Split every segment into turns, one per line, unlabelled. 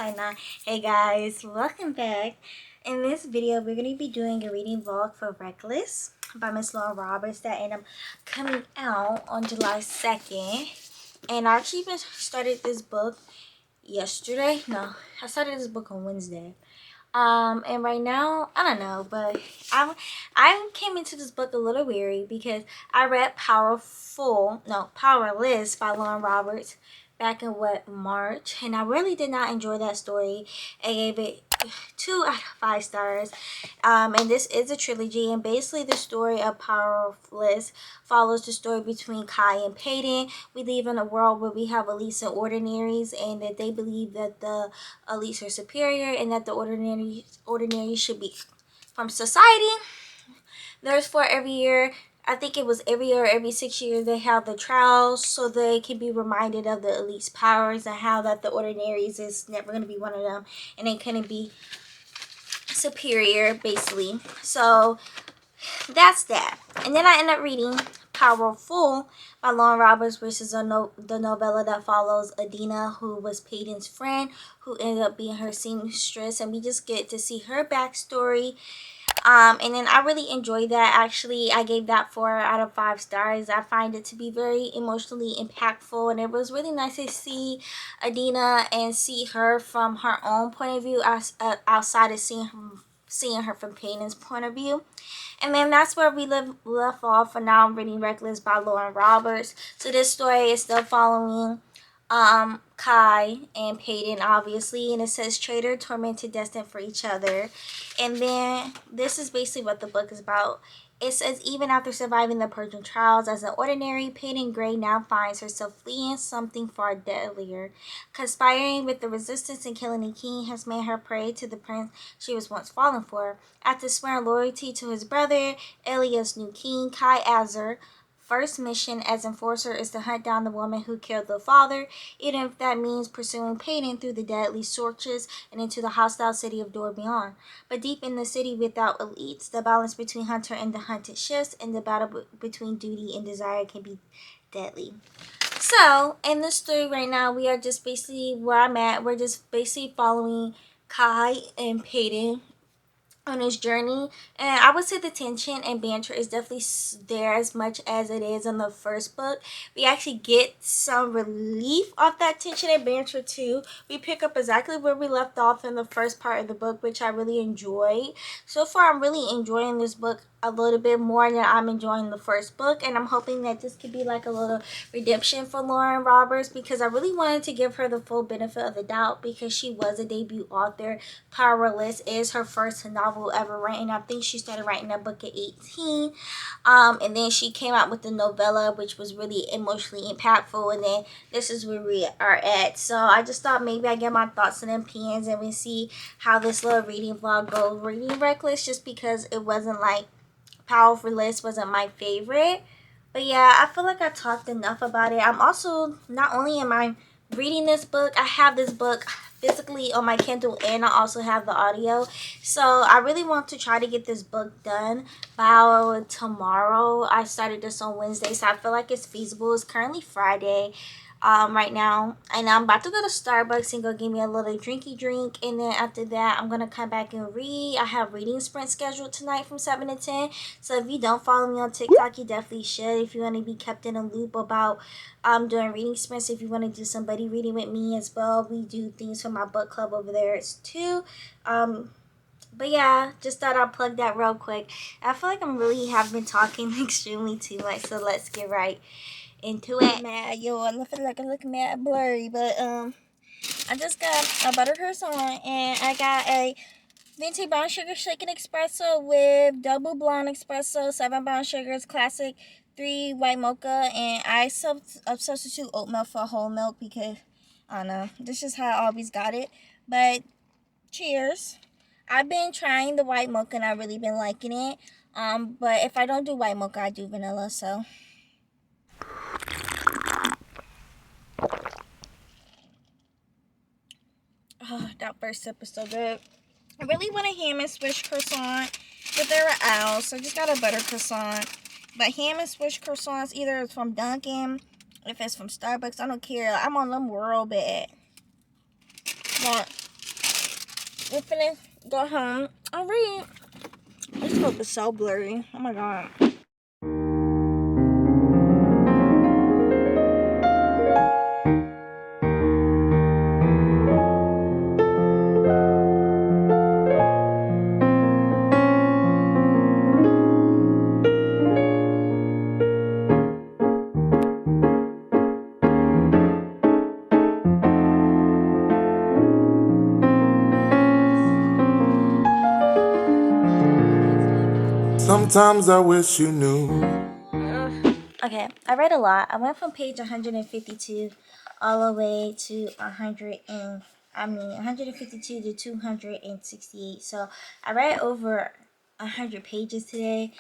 sign on. Hey guys, welcome back. In this video, we're going to be doing a reading vlog for Reckless by Miss Lauren Roberts that ended up coming out on July 2nd. And I actually even started this book yesterday. No, I started this book on Wednesday. And right now, I don't know, but I came into this book a little weary because I read Powerless by Lauren Roberts back in March, and I really did not enjoy that story. I gave it 2 out of 5 stars. And this is a trilogy, and basically the story of Powerless follows the story between Kai and Peyton. We live in a world where we have elites and ordinaries, and that they believe that the elites are superior and that the ordinary should be from society. There's for every year, I think it was every year or every 6 years, they have the trials so they can be reminded of the elite's powers and how that the ordinaries is never going to be one of them and they couldn't be superior, basically. So that's that. And then I end up reading Powerful by Lauren Roberts, which is the novella that follows Adina, who was Peyton's friend, who ended up being her seamstress, and we just get to see her backstory. And then I really enjoyed that. Actually, I gave that 4 out of 5 stars. I find it to be very emotionally impactful, and it was really nice to see Adina and see her from her own point of view outside of seeing her from Peyton's point of view. And then that's where we left off, and now I'm reading Reckless by Lauren Roberts. So this story is still following Kai and Peyton, obviously, and it says traitor, tormented, destined for each other. And then this is basically what the book is about. It says, even after surviving the Persian trials as an ordinary, Peyton Gray now finds herself fleeing something far deadlier. Conspiring with the resistance and killing the king has made her prey to the prince she was once fallen for. After swearing loyalty to his brother, Elia's new king, Kai Azar, first mission as enforcer is to hunt down the woman who killed the father, even if that means pursuing Peyton through the deadly searches and into the hostile city of Dorbion. But deep in the city without elites, the balance between hunter and the hunted shifts, and the battle between duty and desire can be deadly. So, in this story right now, we are just basically where I'm at. We're just basically following Kai and Peyton on his journey, and I would say the tension and banter is definitely there as much as it is in the first book. We actually get some relief off that tension and banter too. We pick up exactly where we left off in the first part of the book, which I really enjoy. So far, I'm really enjoying this book a little bit more than I'm enjoying the first book, and I'm hoping that this could be like a little redemption for Lauren Roberts, because I really wanted to give her the full benefit of the doubt because she was a debut author. Powerless is her first novel ever written. I think she started writing that book at 18, and then she came out with the novella, which was really emotionally impactful, and then this is where we are at. So I just thought maybe I get my thoughts and opinions and we see how this little reading vlog goes. Reading Reckless, just because it wasn't like Powerless wasn't my favorite. But yeah, I feel like I talked enough about it. I'm also, not only am I reading this book, I have this book physically on my Kindle, and I also have the audio. So I really want to try to get this book done by tomorrow. I started this on Wednesday, so I feel like it's feasible. It's currently Friday right now, and I'm about to go to Starbucks and go get me a little drinky drink, and then after that I'm gonna come back and read. I have reading sprint scheduled tonight from 7 to 10, so if you don't follow me on TikTok, you definitely should if you want to be kept in a loop about doing reading sprints. If you want to do some buddy reading with me as well, we do things for my book club over there too. But yeah, just thought I'd plug that real quick. I feel like have been talking extremely too much, so let's get right into it. Mad, yo, I feel like I look mad blurry, but I just got a butter croissant, and I got a venti brown sugar shaken espresso with double blonde espresso, 7 brown sugars, classic, 3 white mocha, and I substitute oat milk for whole milk because I don't know, this is how I always got it. But cheers. I've been trying the white mocha and I've really been liking it. But if I don't do white mocha, I do vanilla. So oh, that first sip is so good. I really want a ham and swish croissant, but they're out, so I just got a butter croissant. But ham and swish croissants, either it's from Dunkin', if it's from Starbucks, I don't care. I'm on them real bad. But we're finna go home. I'll read. This book is so blurry. Oh my god.
Sometimes I wish you knew.
Okay, I read a lot. I went from page 152 all the way to 152 to 268. So I read over 100 pages today,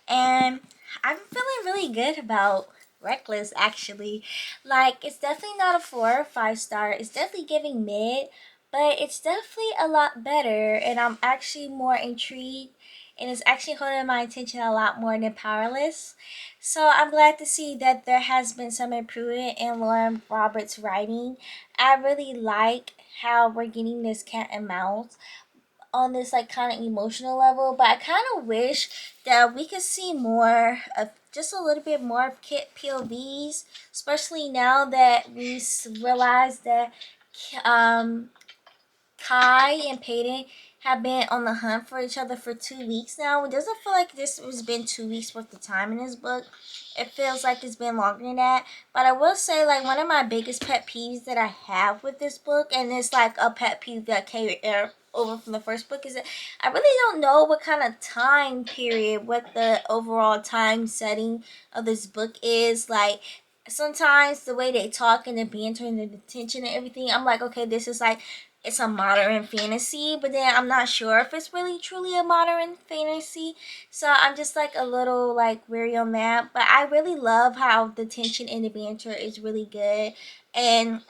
and I'm feeling really good about Reckless actually. Like, it's definitely not a 4 or 5 star. It's definitely giving mid, but it's definitely a lot better, and I'm actually more intrigued, and it's actually holding my attention a lot more than Powerless. So I'm glad to see that there has been some improvement in Lauren Roberts' writing. I really like how we're getting this cat and mouse on this like kind of emotional level, but I kind of wish that we could see more of just a little bit more of Kit POVs, especially now that we realize that um Kai and Peyton have been on the hunt for each other for 2 weeks now. It doesn't feel like this has been 2 weeks worth of time in this book. It feels like it's been longer than that. But I will say, like, one of my biggest pet peeves that I have with this book, and it's like a pet peeve that came over from the first book, is that I really don't know what kind of time period, what the overall time setting of this book is. Like, sometimes the way they talk and the banter and the tension and everything, I'm like, okay, this is like, it's a modern fantasy, but then I'm not sure if it's really truly a modern fantasy. So I'm just like a little like weary on that. But I really love how the tension and the banter is really good. And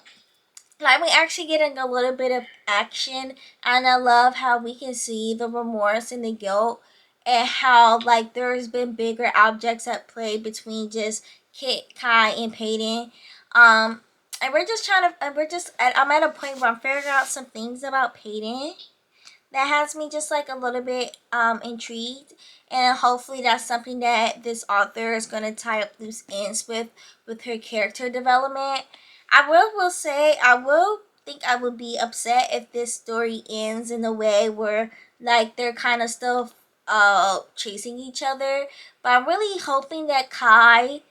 like, we actually getting a little bit of action, and I love how we can see the remorse and the guilt, and how like there's been bigger objects at play between just Kit, Kai, and Peyton. Um, and we're just trying to, and we're just, I'm at a point where I'm figuring out some things about Peyton that has me just like a little bit intrigued, and hopefully that's something that this author is going to tie up loose ends with her character development. I will say, I will think I would be upset if this story ends in a way where like they're kind of still chasing each other, but I'm really hoping that Kai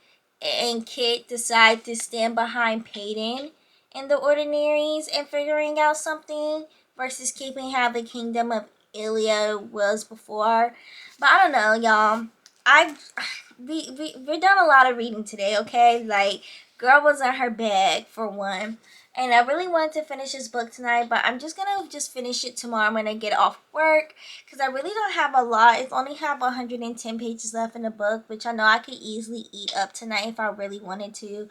and Kit decide to stand behind Peyton in the Ordinaries and figuring out something, versus keeping how the kingdom of Ilya was before. But I don't know, y'all. I we've done a lot of reading today, okay? Like, girl was in her bag for one. And I really wanted to finish this book tonight, but I'm just gonna just finish it tomorrow when I get off work, because I really don't have a lot. It's only have 110 pages left in the book, which I know I could easily eat up tonight if I really wanted to.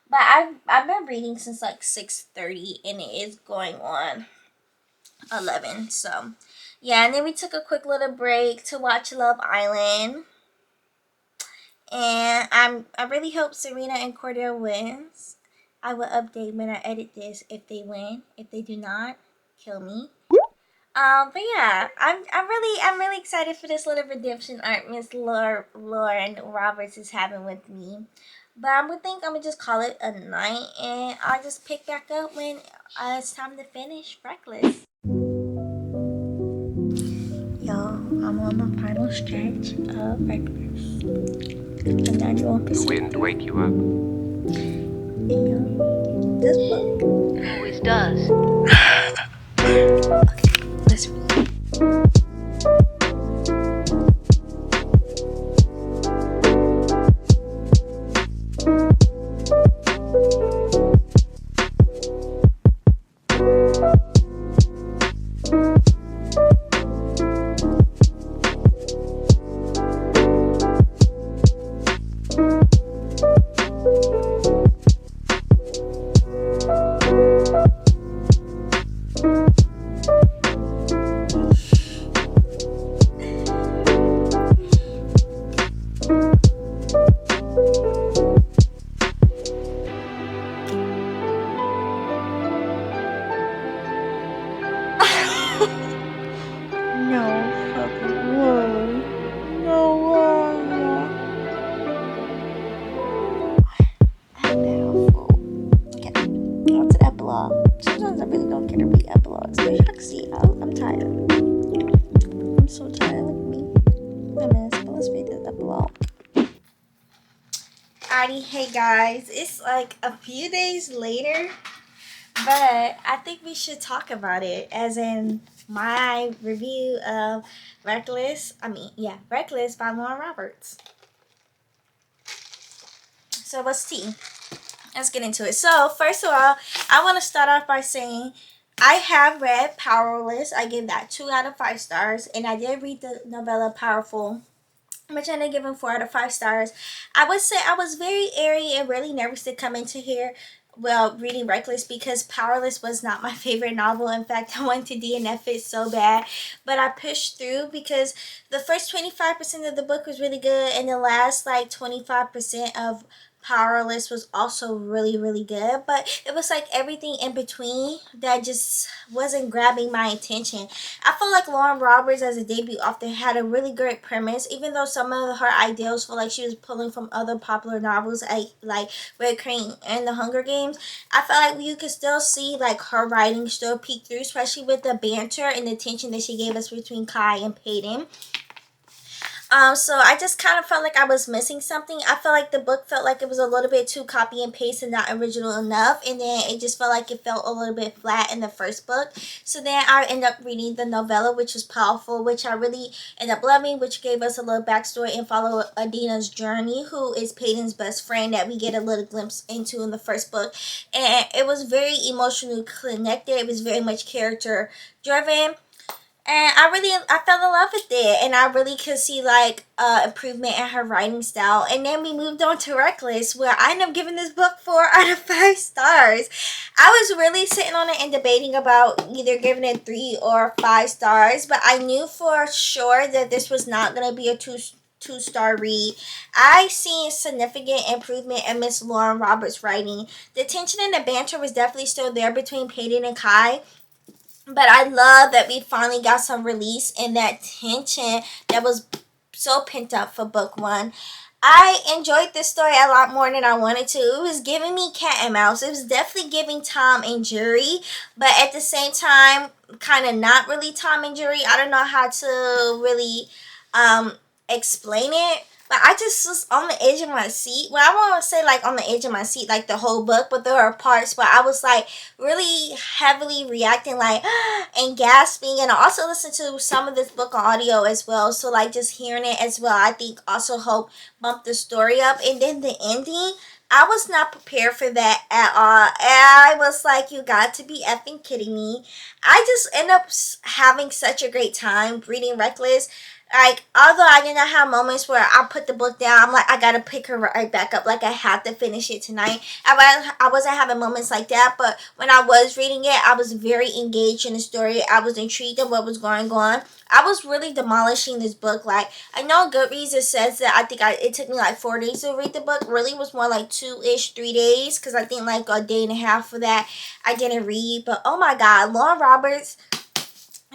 But I've been reading since like 6:30, and it is going on 11. So yeah, and then we took a quick little break to watch Love Island. And I really hope Serena and Cordell wins. I will update when I edit this if they win. If they do not, kill me. But yeah, I'm really excited for this little redemption arc Miss Lauren Roberts is having with me. But I would think I'm gonna just call it a night, and I'll just pick back up when it's time to finish Reckless. Y'all, I'm on the final stretch of Reckless. I'm 91%.
Waiting to wake you up.
And this book
Always does.
Okay, let's read. sometimes I really don't care to read epilogues. As you can see, I'm tired. I'm so tired. Look at me. I'm a mess, but let's read this epilogue. Alrighty, hey guys. It's like a few days later, but I think we should talk about it, as in my review of Reckless by Lauren Roberts. So what's tea? Let's get into it. So first of all, I want to start off by saying I have read Powerless. I gave that 2 out of 5 stars, and I did read the novella Powerful, which I ended up giving 4 out of 5 stars. I would say I was very airy and really nervous to come into here, reading Reckless, because Powerless was not my favorite novel. In fact, I wanted to DNF it so bad, but I pushed through because the first 25% of the book was really good, and the last like 25% of Powerless was also really, really good, but it was like everything in between that just wasn't grabbing my attention. I feel like Lauren Roberts as a debut author had a really great premise, even though some of her ideals feel like she was pulling from other popular novels like Red Crane and The Hunger Games. I felt like you could still see like her writing still peek through, especially with the banter and the tension that she gave us between Kai and Peyton. So I just kind of felt like I was missing something. I felt like the book felt like it was a little bit too copy and paste and not original enough. And then it just felt like it felt a little bit flat in the first book. So then I ended up reading the novella, which was Powerful, which I really ended up loving, which gave us a little backstory and follow Adina's journey, who is Peyton's best friend that we get a little glimpse into in the first book. And it was very emotionally connected. It was very much character driven. And I fell in love with it, and I really could see like improvement in her writing style. And then we moved on to Reckless, where I ended up giving this book 4 out of 5 stars. I was really sitting on it and debating about either giving it 3 or 5 stars, but I knew for sure that this was not gonna be a two-star read. I seen significant improvement in Miss Lauren Roberts' writing. The tension and the banter was definitely still there between Peyton and Kai. But I love that we finally got some release in that tension that was so pent up for book 1. I enjoyed this story a lot more than I wanted to. It was giving me cat and mouse. It was definitely giving Tom and Jerry, but at the same time, kind of not really Tom and Jerry. I don't know how to really explain it. But I just was on the edge of my seat. Well, I won't say like on the edge of my seat like the whole book, but there are parts where I was like really heavily reacting like and gasping. And I also listened to some of this book on audio as well. So like just hearing it as well, I think also helped bump the story up. And then the ending, I was not prepared for that at all. And I was like, you got to be effing kidding me. I just end up having such a great time reading Reckless. Like, although I did not have moments where I put the book down, I'm like, I gotta pick her right back up. Like, I have to finish it tonight. I wasn't having moments like that, but when I was reading it, I was very engaged in the story. I was intrigued in what was going on. I was really demolishing this book. Like, I know Goodreads it says that it took me like 4 days to read the book. Really was more like 2-ish, 3 days, because I think like a day and a half for that I didn't read. But oh my God, Lauren Roberts,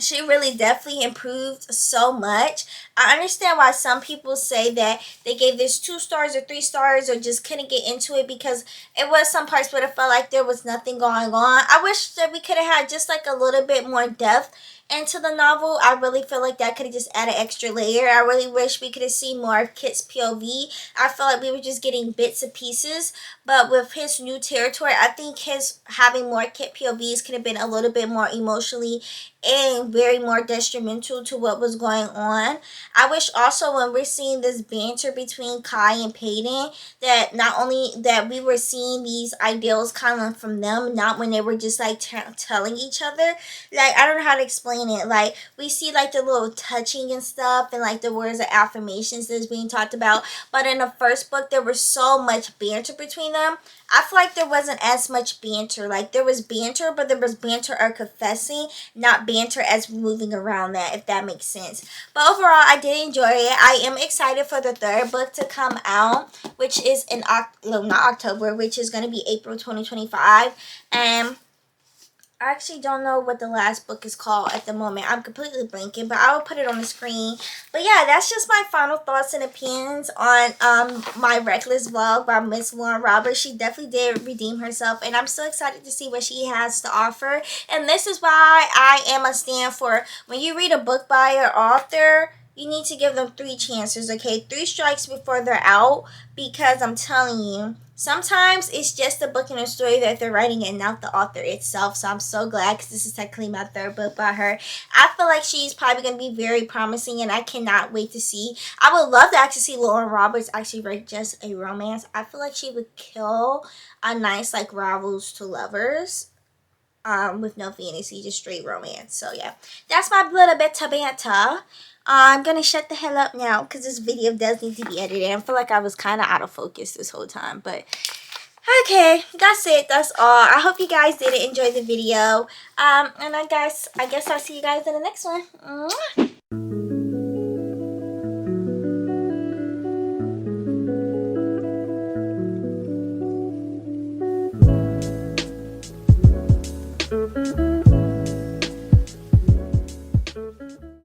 she really definitely improved so much. I understand why some people say that they gave this 2 stars or 3 stars or just couldn't get into it, because it was some parts where it felt like there was nothing going on. I wish that we could have had just like a little bit more depth into the novel. I really feel like that could have just added extra layer. I really wish we could have seen more of Kit's POV. I feel like we were just getting bits and pieces, but with his new territory, I think his having more Kit POVs could have been a little bit more emotionally and very more detrimental to what was going on. I wish also when we're seeing this banter between Kai and Peyton, that not only that we were seeing these ideals kind of from them, not when they were just like telling each other. Like, I don't know how to explain it. Like, we see like the little touching and stuff and like the words of affirmations that's being talked about, but in the first book there was so much banter between them. I feel like there wasn't as much banter. Like, there was banter, but there was banter or confessing, not banter as moving around that, if that makes sense. But overall, I did enjoy it. I am excited for the 3rd book to come out, which is not October, which is going to be April 2025. And I actually don't know what the last book is called at the moment. I'm completely blanking, but I will put it on the screen. But yeah, that's just my final thoughts and opinions on my Reckless vlog by Miss Lauren Roberts. She definitely did redeem herself, and I'm so excited to see what she has to offer. And this is why I am a stand for when you read a book by an author, you need to give them 3 chances, okay? 3 strikes before they're out, because I'm telling you, sometimes it's just the book and the story that they're writing and not the author itself. So I'm so glad, because this is technically my 3rd book by her. I feel like she's probably going to be very promising, and I cannot wait to see. I would love to actually see Lauren Roberts actually write just a romance. I feel like she would kill a nice like Rivals to Lovers. With no fantasy, just straight romance. So yeah, that's my little bit of banter. I'm gonna shut the hell up now because this video does need to be edited. I feel like I was kind of out of focus this whole time, but okay, that's it. That's all. I hope you guys did enjoy the video. And I guess I'll see you guys in the next one. Mwah.